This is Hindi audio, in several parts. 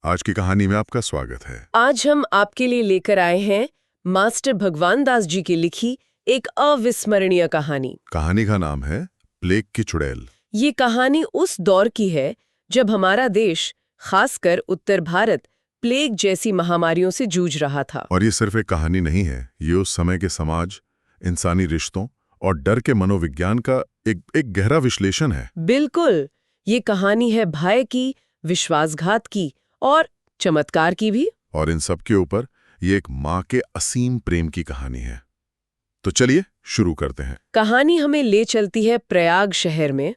आज की कहानी में आपका स्वागत है। आज हम आपके लिए लेकर आए हैं मास्टर भगवान दास जी की लिखी एक अविस्मरणीय कहानी। कहानी का नाम है प्लेग की चुड़ैल। ये कहानी उस दौर की है जब हमारा देश, खासकर उत्तर भारत, प्लेग जैसी महामारियों से जूझ रहा था। और ये सिर्फ एक कहानी नहीं है, ये उस समय के समाज, इंसानी रिश्तों और डर के मनोविज्ञान का एक गहरा विश्लेषण है। बिल्कुल, ये कहानी है भय की, विश्वासघात की और चमत्कार की भी। और इन सब के ऊपर ये एक माँ के असीम प्रेम की कहानी है। तो चलिए शुरू करते हैं। कहानी हमें ले चलती है प्रयाग शहर में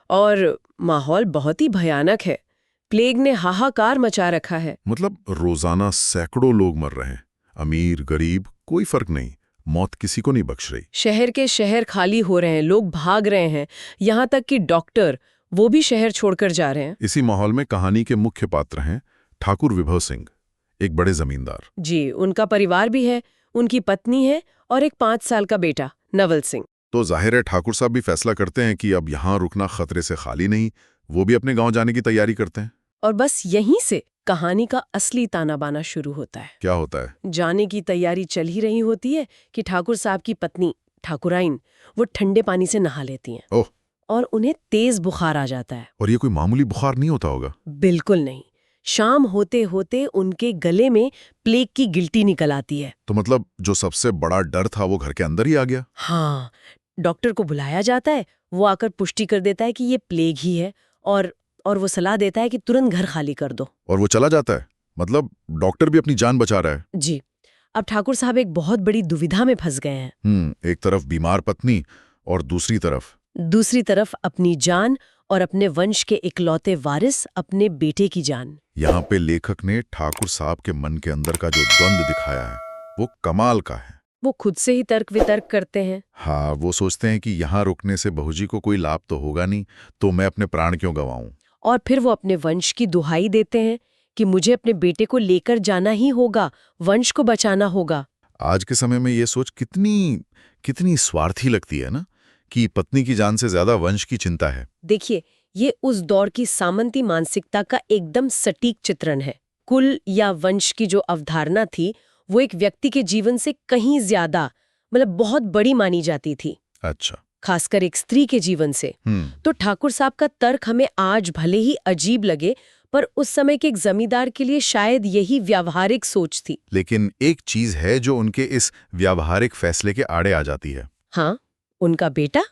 और माहौल बहुत ही भयानक है। प्लेग ने हाहाकार मचा रखा है। मतलब रोजाना सैकड़ों लोग मर रहे हैं, अमीर गरीब कोई फर्क नहीं, मौत किसी को नहीं बख्श रही। शहर के शहर खाली हो रहे हैं, लोग भाग रहे हैं, यहाँ तक कि डॉक्टर वो भी शहर छोड़कर जा रहे हैं। इसी माहौल में कहानी के मुख्य पात्र हैं ठाकुर विभव सिंह, एक बड़े जमींदार। जी, उनका परिवार भी है, उनकी पत्नी है और एक 5 साल का बेटा नवल सिंह। तो जाहिर है ठाकुर साहब भी फैसला करते हैं कि अब यहाँ रुकना खतरे से खाली नहीं, वो भी अपने गांव जाने की तैयारी करते हैं। और बस यहीं से कहानी का असली ताना बाना शुरू होता है। क्या होता है? जाने की तैयारी चल ही रही होती है कि ठाकुर साहब की पत्नी ठाकुराइन वो ठंडे पानी से नहा लेती हैं। ओह! और उन्हें तेज बुखार आ जाता है। और ये कोई मामूली बुखार नहीं होता होगा? बिल्कुल नहीं। शाम होते होते उनके गले में प्लेग की गिल्टी निकल आती है। तो मतलब जो सबसे बड़ा डर था वो घर के अंदर ही आ गया। हाँ, डॉक्टर को बुलाया जाता है, वो आकर पुष्टि कर देता है कि ये प्लेग ही है और वो सलाह देता है कि तुरंत घर खाली कर दो। और वो चला जाता है? मतलब डॉक्टर भी अपनी जान बचा रहा है। जी, अब ठाकुर साहब एक बहुत बड़ी दुविधा में फंस गए हैं। एक तरफ बीमार पत्नी और दूसरी तरफ अपनी जान और अपने वंश के इकलौते वारिस अपने बेटे की जान। यहाँ पे लेखक ने ठाकुर साहब के मन के अंदर का जो द्वंद दिखाया है वो कमाल का है। वो खुद से ही तर्क वितर्क करते हैं। हाँ, वो सोचते हैं कि यहाँ रुकने से बहूजी को कोई लाभ तो होगा नहीं, तो मैं अपने प्राण क्यों गंवाऊं। और फिर वो अपने वंश की दुहाई देते हैं कि मुझे अपने बेटे को लेकर जाना ही होगा, वंश को बचाना होगा। आज के समय में ये सोच कितनी स्वार्थी लगती है ना, कि पत्नी की जान से ज्यादा वंश की चिंता है। देखिए, ये उस दौर की सामंती मानसिकता का एकदम सटीक चित्रण है। कुल या वंश की जो अवधारणा थी वो एक व्यक्ति के जीवन से कहीं ज्यादा, मतलब बहुत बड़ी मानी जाती थी। अच्छा। खासकर एक स्त्री के जीवन से। तो ठाकुर साहब का तर्क हमें आज भले ही अजीब लगे, पर उस समय के एक जमींदार के लिए शायद यही व्यावहारिक सोच थी। लेकिन एक चीज है जो उनके इस व्यावहारिक फैसले के आड़े आ जाती है। हाँ, उनका बेटा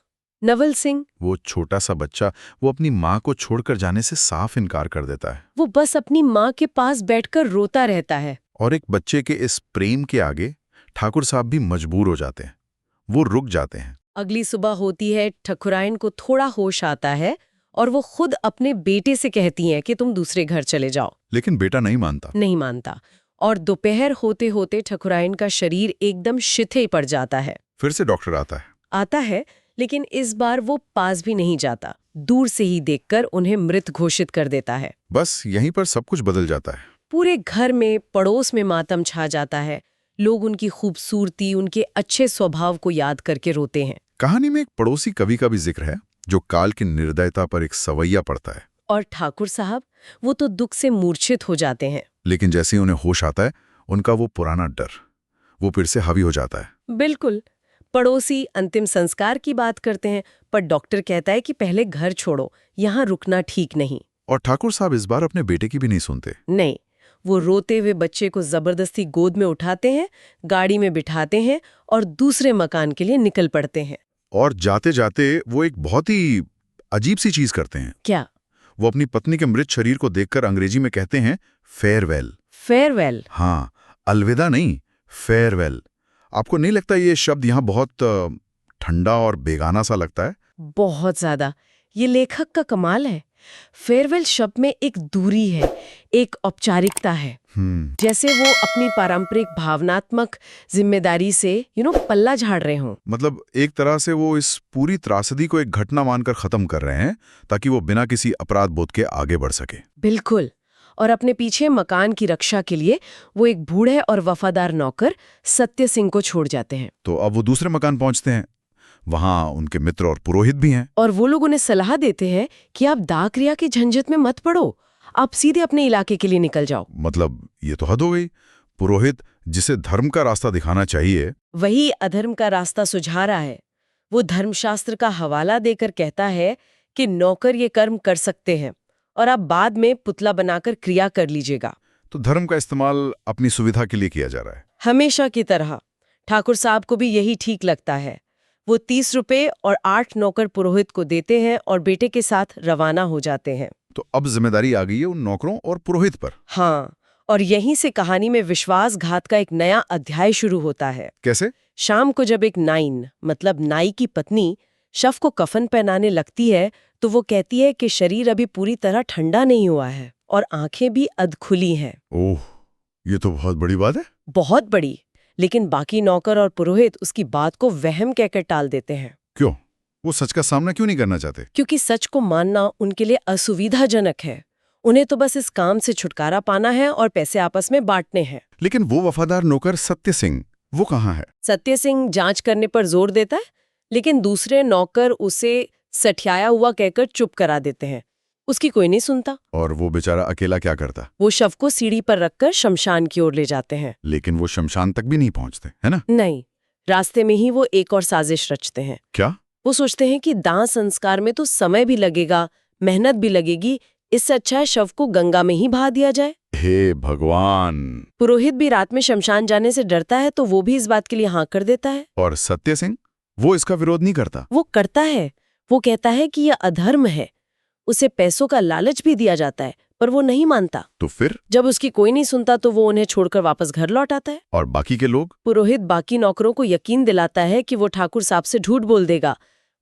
नवल सिंह। वो छोटा सा बच्चा, वो अपनी माँ को छोड़कर जाने से साफ इनकार कर देता है। वो बस अपनी माँ के पास बैठकर रोता रहता है। और एक बच्चे के इस प्रेम के आगे ठाकुर साहब भी मजबूर हो जाते हैं, वो रुक जाते हैं। अगली सुबह होती है, ठकुराइन को थोड़ा होश आता है और वो खुद अपने बेटे से कहती हैं कि तुम दूसरे घर चले जाओ। लेकिन बेटा नहीं मानता। और दोपहर होते होते ठकुराइन का शरीर एकदम शिथिल पड़ जाता है। फिर से डॉक्टर आता है। लेकिन इस बार वो पास भी नहीं जाता, दूर से ही देखकर उन्हें मृत घोषित कर देता है। बस यहीं पर सब कुछ बदल जाता है। पूरे घर में, पड़ोस में मातम छा जाता है। लोग उनकी खूबसूरती, उनके अच्छे स्वभाव को याद करके रोते हैं। कहानी में एक पड़ोसी कवि का भी जिक्र है जो काल की निर्दयता पर एक सवैया पड़ता है। और ठाकुर साहब वो तो दुख से मूर्छित हो जाते हैं। लेकिन जैसे ही उन्हें होश आता है, उनका वो पुराना डर वो फिर से हावी हो जाता है। बिल्कुल। पड़ोसी अंतिम संस्कार की बात करते हैं, पर डॉक्टर कहता है कि पहले घर छोड़ो, यहाँ रुकना ठीक नहीं। और ठाकुर साहब इस बार अपने बेटे की भी नहीं सुनते। नहीं, वो रोते हुए बच्चे को जबरदस्ती गोद में उठाते हैं, गाड़ी में बिठाते हैं और दूसरे मकान के लिए निकल पड़ते हैं। और जाते जाते वो एक बहुत ही अजीब सी चीज करते हैं। क्या? वो अपनी पत्नी के मृत शरीर को देखकर अंग्रेजी में कहते हैं फेयरवेल। फेयरवेल? हाँ, अलविदा नहीं, फेयरवेल। आपको नहीं लगता ये शब्द यहाँ बहुत ठंडा और बेगाना सा लगता है? बहुत ज्यादा। ये लेखक का कमाल है। फेयरवेल शब्द में एक दूरी है, एक औपचारिकता है। जैसे वो अपनी पारंपरिक भावनात्मक जिम्मेदारी से पल्ला झाड़ रहे हों। मतलब एक तरह से वो इस पूरी त्रासदी को एक घटना मानकर खत्म कर रहे हैं ताकि वो बिना किसी अपराध बोध के आगे बढ़ सके। बिल्कुल। और अपने पीछे मकान की रक्षा के लिए वो एक बूढ़े और वफादार नौकर सत्य सिंह को छोड़ जाते हैं। तो अब वो दूसरे मकान पहुंचते हैं, वहां उनके मित्र और पुरोहित भी हैं। और वो लोग उन्हें सलाह देते हैं कि आप दाह क्रिया की झंझट में मत पड़ो, आप सीधे अपने इलाके के लिए निकल जाओ। मतलब ये तो हद हो गई। पुरोहित जिसे धर्म का रास्ता दिखाना चाहिए, वही अधर्म का रास्ता सुझा रहा है। वो धर्मशास्त्र का हवाला देकर कहता है कि नौकर ये कर्म कर सकते हैं और आप बाद में पुतला बनाकर क्रिया कर लीजिएगा। तो धर्म का इस्तेमाल अपनी सुविधा के लिए किया जा रहा है। हमेशा की तरह ठाकुर साहब को भी यही ठीक लगता है। वो 30 रुपए और 8 नौकर पुरोहित को देते हैं और बेटे के साथ रवाना हो जाते हैं। तो अब जिम्मेदारी आ गई है उन नौकरों और पुरोहित पर। हाँ, और यहीं से कहानी में विश्वासघात का एक नया अध्याय शुरू होता है। कैसे? शाम को जब एक नाइन मतलब नाई की पत्नी शव को कफन पहनाने लगती है तो वो कहती है कि शरीर अभी पूरी तरह ठंडा नहीं हुआ है और आंखें भी अधखुली हैं। ओह, ये तो बहुत बड़ी बात है। बहुत बड़ी। लेकिन बाकी नौकर और पुरोहित उसकी बात को वहम कहकर टाल देते हैं। क्यों? वो सच का सामना क्यों नहीं करना चाहते? क्योंकि सच को मानना उनके लिए असुविधाजनक है। उन्हें तो बस इस काम से छुटकारा पाना है और पैसे आपस में बांटने हैं। लेकिन वो वफादार नौकर सत्य सिंह, वो कहाँ है? सत्य सिंह जांच करने पर जोर देता है, लेकिन दूसरे नौकर उसे सठियाया हुआ कहकर चुप करा देते हैं। उसकी कोई नहीं सुनता। और वो बेचारा अकेला क्या करता? वो शव को सीढ़ी पर रखकर शमशान की ओर ले जाते हैं। लेकिन वो शमशान तक भी नहीं पहुंचते, है ना? नहीं, रास्ते में ही वो एक और साजिश रचते हैं। क्या? वो सोचते हैं कि दाह संस्कार में तो समय भी लगेगा, मेहनत भी लगेगी, इससे अच्छा है शव को गंगा में ही बहा दिया जाए। हे भगवान! पुरोहित भी रात में शमशान जाने से डरता है तो वो भी इस बात के लिए हाँ कर देता है। और सत्य सिंह, वो इसका विरोध नहीं करता? वो करता है। वो कहता है कि यह अधर्म है। उसे पैसों का लालच भी दिया जाता है, पर वो नहीं मानता। तो फिर? जब उसकी कोई नहीं सुनता तो वो उन्हें छोड़कर वापस घर लौट आता है। और बाकी के लोग? पुरोहित बाकी नौकरों को यकीन दिलाता है कि वो ठाकुर साहब से झूठ बोल देगा।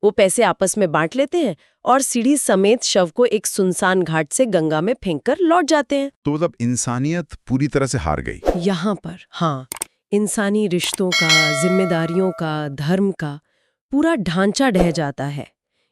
वो पैसे आपस में बांट लेते हैं और सीढ़ी समेत शव को एक सुनसान घाट से गंगा में फेंककर लौट जाते हैं। तो मतलब इंसानियत पूरी तरह से हार गई। यहाँ पर हाँ, इंसानी रिश्तों का, जिम्मेदारियों का, धर्म का पूरा ढांचा ढह जाता है।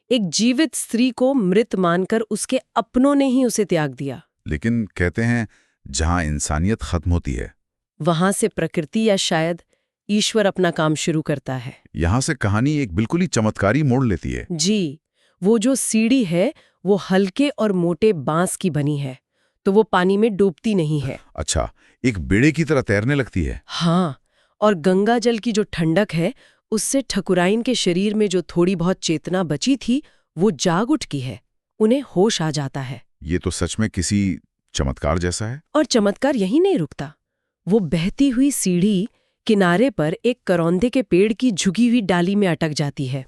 एक जीवित स्त्री को मृत मानकर उसके अपनों ने ही उसे त्याग दिया। लेकिन कहते हैं जहां इंसानियत खत्म होती है, वहां से प्रकृति या शायद ईश्वर अपना काम शुरू करता है। यहां से कहानी एक बिल्कुल ही चमत्कारी मोड़ लेती है। जी, वो जो सीढ़ी है वो हल्के और मोटे बांस की बनी है, तो वो पानी में डूबती नहीं है। अच्छा, एक बेड़े की तरह तैरने लगती है। हाँ, और गंगा जल की जो ठंडक है उससे ठकुराइन के शरीर में जो थोड़ी बहुत चेतना बची थी वो जाग उठती है। उन्हें होश आ जाता है। ये तो सच में किसी चमत्कार जैसा है। और चमत्कार यही नहीं रुकता। वो बहती हुई सीढ़ी किनारे पर एक करौंदे के पेड़ की झुकी हुई डाली में अटक जाती है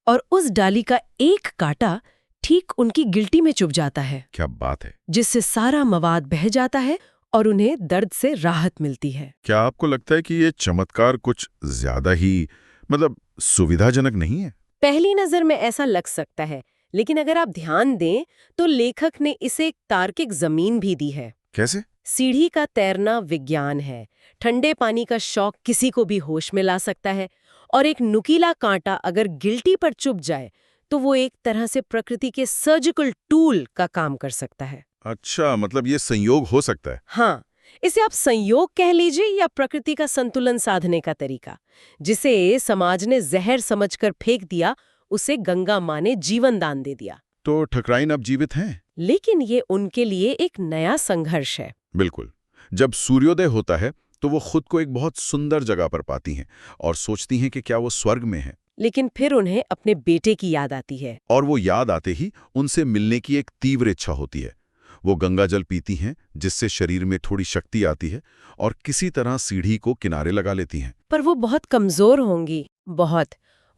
और उस डाली का एक कांटा ठीक उनकी गिल्टी में चुभ जाता है। क्या बात है! जिससे सारा मवाद बह जाता है और उन्हें दर्द से राहत मिलती है। क्या आपको लगता है कि ये चमत्कार कुछ ज्यादा ही सुविधाजनक नहीं है? पहली नजर में ऐसा लग सकता है, लेकिन अगर आप ध्यान दें तो लेखक ने इसे एक तार्किक जमीन भी दी है। कैसे? सीढ़ी का तैरना विज्ञान है। ठंडे पानी का शौक किसी को भी होश में ला सकता है और एक नुकीला कांटा अगर गिल्टी पर चुभ जाए तो वो एक तरह से प्रकृति के सर्जिकल टूल का काम कर सकता है। अच्छा, मतलब ये संयोग हो सकता है। हाँ, इसे आप संयोग कह लीजिए या प्रकृति का संतुलन साधने का तरीका। जिसे समाज ने जहर समझकर फेंक दिया, उसे गंगा माँ ने जीवन दान दे दिया। तो ठकुराइन अब जीवित हैं? लेकिन ये उनके लिए एक नया संघर्ष है। बिल्कुल। जब सूर्योदय होता है तो वो खुद को एक बहुत सुंदर जगह पर पाती हैं और सोचती हैं कि क्या वो स्वर्ग में है। लेकिन फिर उन्हें अपने बेटे की याद आती है। और वो याद आते ही उनसे मिलने की एक तीव्र इच्छा होती है। वो गंगा जल पीती हैं, जिससे शरीर में थोड़ी शक्ति आती है और किसी तरह सीढ़ी को किनारे लगा लेती हैं। पर वो बहुत कमजोर होंगी, बहुत।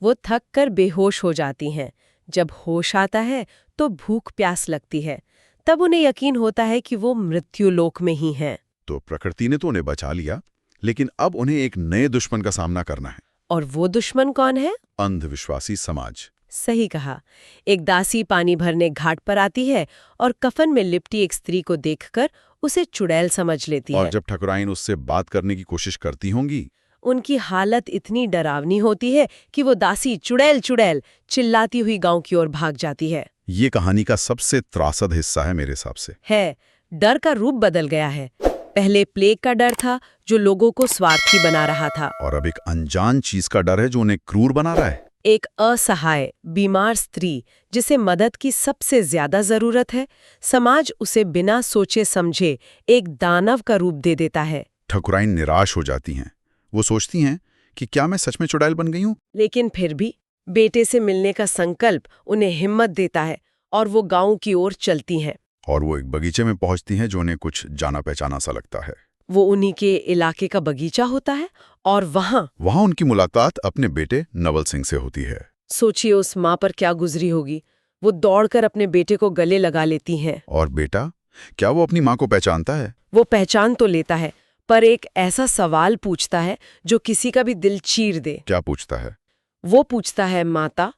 वो थक कर बेहोश हो जाती हैं। जब होश आता है तो भूख प्यास लगती है। तब उन्हें यकीन होता है कि वो मृत्युलोक में ही हैं। तो प्रकृति ने तो उन्हें बचा लिया, लेकिन अब उन्हें एक नए दुश्मन का सामना करना है। और वो दुश्मन कौन है? अंधविश्वासी समाज। सही कहा। एक दासी पानी भरने घाट पर आती है और कफन में लिपटी एक स्त्री को देखकर उसे चुड़ैल समझ लेती है। और जब ठकुराइन उससे बात करने की कोशिश करती होंगी, उनकी हालत इतनी डरावनी होती है कि वो दासी चुड़ैल चुड़ैल चिल्लाती हुई गांव की ओर भाग जाती है। ये कहानी का सबसे त्रासद हिस्सा है मेरे हिसाब से। है, डर का रूप बदल गया है। पहले प्लेग का डर था जो लोगों को स्वार्थी बना रहा था, और अब एक अनजान चीज का डर है जो उन्हें क्रूर बना रहा है। एक असहाय बीमार स्त्री जिसे मदद की सबसे ज्यादा जरूरत है, समाज उसे बिना सोचे समझे एक दानव का रूप दे देता है। ठकुराइन निराश हो जाती हैं। वो सोचती हैं कि क्या मैं सच में चुड़ैल बन गई हूँ? लेकिन फिर भी बेटे से मिलने का संकल्प उन्हें हिम्मत देता है और वो गांव की ओर चलती हैं। और वो एक बगीचे में पहुंचती हैं जो उन्हें कुछ जाना पहचाना सा लगता है। वो उन्हीं के इलाके का बगीचा होता है और वहां उनकी मुलाकात अपने बेटे नवल सिंह से होती है। सोचिए उस माँ पर क्या गुजरी होगी। वो दौड़कर अपने बेटे को गले लगा लेती हैं। और बेटा, क्या वो अपनी माँ को पहचानता है? वो पहचान तो लेता है, पर एक ऐसा सवाल पूछता है जो किसी का भी दिल चीर दे। क्या पूछता है? वो पूछता है, माता,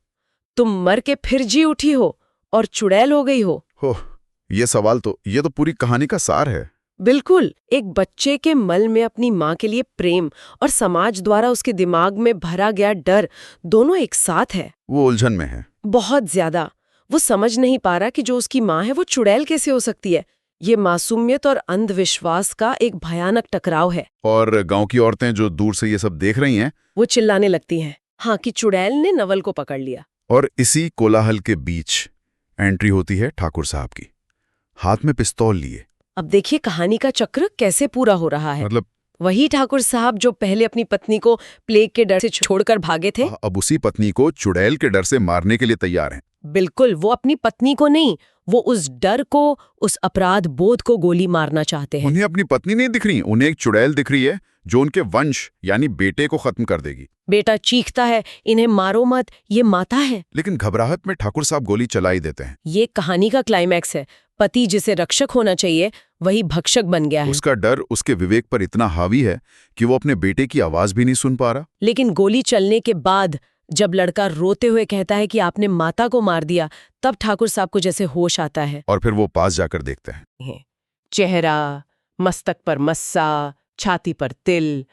तुम मर के फिर जी उठी हो और चुड़ैल हो गई हो? ये तो पूरी कहानी का सार है। बिल्कुल, एक बच्चे के मन में अपनी माँ के लिए प्रेम और समाज द्वारा उसके दिमाग में भरा गया डर दोनों एक साथ है। वो उलझन में है। बहुत ज्यादा। वो समझ नहीं पा रहा कि जो उसकी माँ है वो चुड़ैल कैसे हो सकती है। ये मासूमियत और अंधविश्वास का एक भयानक टकराव है। और गांव की औरतें जो दूर से ये सब देख रही हैं, वो चिल्लाने लगती हैं, हाँ, कि चुड़ैल ने नवल को पकड़ लिया। और इसी कोलाहल के बीच एंट्री होती है ठाकुर साहब की, हाथ में पिस्तौल लिए। अब देखिए कहानी का चक्र कैसे पूरा हो रहा है। मतलब वही ठाकुर साहब जो पहले अपनी पत्नी को प्लेग के डर से छोड़कर भागे थे, अब उसी पत्नी को चुड़ैल के डर से मारने के लिए तैयार हैं। बिल्कुल, वो अपनी पत्नी को नहीं, वो उस डर को, उस अपराध बोध को गोली मारना चाहते हैं। उन्हें अपनी पत्नी नहीं दिख रही, उन्हें एक चुड़ैल दिख रही है जो उनके वंश यानी बेटे को खत्म कर देगी। बेटा चीखता है, इन्हें मारो मत, ये माता है। लेकिन घबराहट में ठाकुर साहब गोली चला ही देते हैं। ये कहानी का क्लाइमैक्स है। पति जिसे रक्षक होना चाहिए वही भक्षक बन गया है। उसका डर उसके विवेक पर इतना हावी है कि वो अपने बेटे की आवाज भी नहीं सुन पा रहा। लेकिन गोली चलने के बाद जब लड़का रोते हुए कहता है कि आपने माता को मार दिया, तब ठाकुर साहब को जैसे होश आता है। और फिर वो पास जाकर देखते हैं। चेहरा, मस्तक पर मस्सा, छाती पर तिल,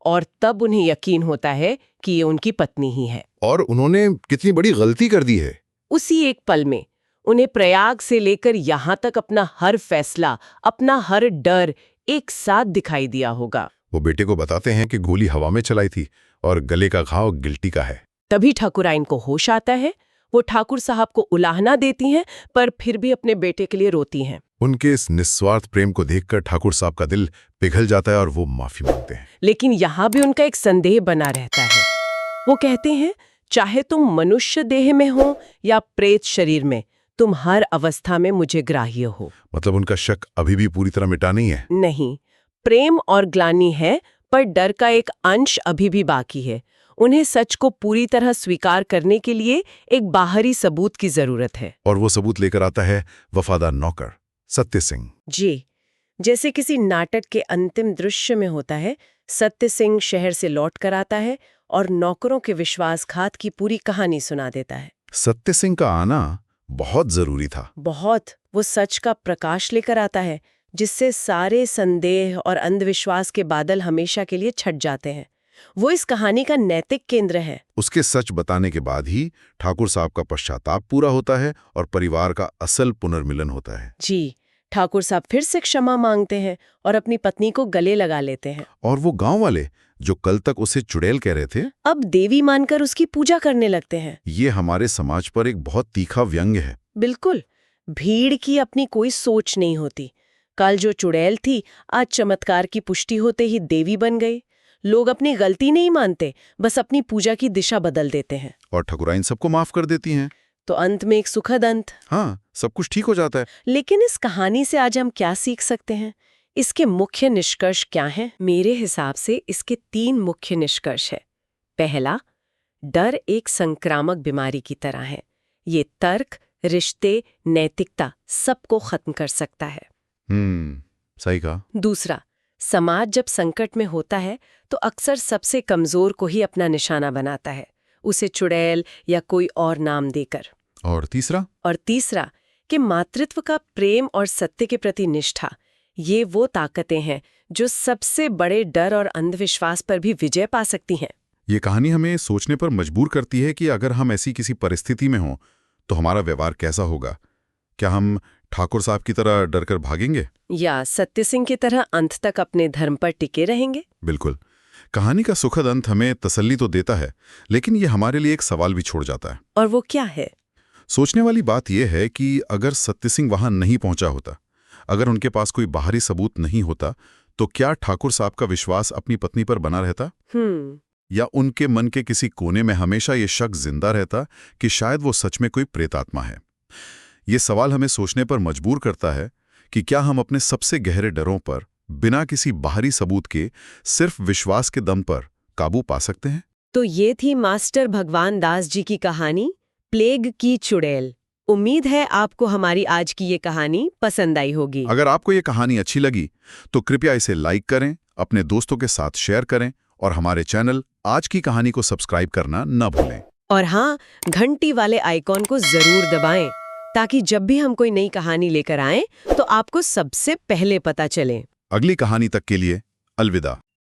और तब उन्हें यकीन होता है कि ये उनकी पत्नी ही है। और उन्होंने कितनी बड़ी गलती कर दी है। उसी एक पल में उन्हें प्रयाग से लेकर यहाँ तक अपना हर फैसला, अपना हर डर एक साथ दिखाई दिया होगा। वो बेटे को बताते हैं कि गोली हवा में चलाई थी और गले का घाव गिल्टी का है। तभी ठाकुराइन को होश आता है। वो ठाकुर साहब को उलाहना देती हैं, पर फिर भी अपने बेटे के लिए रोती हैं। उनके इस निस्वार्थ प्रेम को देखकर ठाकुर साहब का दिल पिघल जाता है और वो माफी मांगते हैं। लेकिन यहाँ भी उनका एक संदेह बना रहता है। वो कहते हैं, चाहे तुम मनुष्य देह में हो या प्रेत शरीर में, तुम हर अवस्था में मुझे ग्राह्य हो। मतलब उनका शक अभी भी पूरी तरह मिटा नहीं है। नहीं, प्रेम और ग्लानि है, पर डर का एक अंश अभी भी बाकी है। उन्हें सच को पूरी तरह स्वीकार करने के लिए एक बाहरी सबूत की जरूरत है। और वो सबूत लेकर आता है वफादार नौकर सत्य सिंह। जी, जैसे किसी नाटक के अंतिम दृश्य में होता है, सत्य सिंह शहर से लौट कर आता है और नौकरों के विश्वासघात की पूरी कहानी सुना देता है। सत्य सिंह का आना बहुत जरूरी था। बहुत। वो सच का प्रकाश लेकर आता है, जिससे सारे संदेह और अंधविश्वास के बादल हमेशा के लिए छट जाते हैं। वो इस कहानी का नैतिक केंद्र है। उसके सच बताने के बाद ही ठाकुर साहब का पश्चाताप पूरा होता है और परिवार का असल पुनर्मिलन होता है। जी, ठाकुर साहब फिर से क्षमा मांगते हैं और अपनी पत्नी को गले लगा लेते हैं। और वो गांव वाले जो कल तक उसे चुड़ैल कह रहे थे, अब देवी मानकर उसकी पूजा करने लगते हैं। ये हमारे समाज पर एक बहुत तीखा व्यंग्य है। बिल्कुल, भीड़ की अपनी कोई सोच नहीं होती। कल जो चुड़ैल थी, आज चमत्कार की पुष्टि होते ही देवी बन गई। लोग अपनी गलती नहीं मानते, बस अपनी पूजा की दिशा बदल देते हैं। और ठकुराइन सबको माफ कर देती हैं। तो अंत में एक सुखद अंत। हाँ, सब कुछ ठीक हो जाता है। लेकिन इस कहानी से आज हम क्या सीख सकते हैं? इसके मुख्य निष्कर्ष क्या हैं? मेरे हिसाब से इसके 3 मुख्य निष्कर्ष हैं। पहला, डर एक संक्रामक बीमारी की तरह है। ये तर्क, रिश्ते, नैतिकता सबको खत्म कर सकता है। सही कहा। दूसरा, समाज जब संकट में होता है तो अक्सर सबसे कमजोर को ही अपना निशाना बनाता है, उसे चुड़ैल या कोई और नाम देकर। और तीसरा कि मातृत्व का प्रेम और सत्य के प्रति निष्ठा, ये वो ताकतें हैं जो सबसे बड़े डर और अंधविश्वास पर भी विजय पा सकती हैं। ये कहानी हमें सोचने पर मजबूर करती है कि अगर हम ऐसी किसी परिस्थिति में हों तो हमारा व्यवहार कैसा होगा। क्या हम ठाकुर साहब की तरह डरकर भागेंगे या सत्य सिंह की तरह अंत तक अपने धर्म पर टिके रहेंगे? बिल्कुल। कहानी का सुखद अंत हमें तसल्ली तो देता है, लेकिन ये हमारे लिए एक सवाल भी छोड़ जाता है। और वो क्या है? सोचने वाली बात यह है कि अगर सत्य सिंह वहां नहीं पहुंचा होता, अगर उनके पास कोई बाहरी सबूत नहीं होता, तो क्या ठाकुर साहब का विश्वास अपनी पत्नी पर बना रहता? या उनके मन के किसी कोने में हमेशा ये शक जिंदा रहता कि शायद वो सच में कोई प्रेतात्मा है? ये सवाल हमें सोचने पर मजबूर करता है कि क्या हम अपने सबसे गहरे डरों पर बिना किसी बाहरी सबूत के सिर्फ विश्वास के दम पर काबू पा सकते हैं? तो ये थी मास्टर भगवान दास जी की कहानी, प्लेग की चुड़ैल। उम्मीद है आपको हमारी आज की ये कहानी पसंद आई होगी। अगर आपको ये कहानी अच्छी लगी तो कृपया इसे लाइक करें, अपने दोस्तों के साथ शेयर करें और हमारे चैनल आज की कहानी को सब्सक्राइब करना न भूलें। और हाँ, घंटी वाले आइकॉन को जरूर दबाएं ताकि जब भी हम कोई नई कहानी लेकर आएं तो आपको सबसे पहले पता चले। अगली कहानी तक के लिए अलविदा।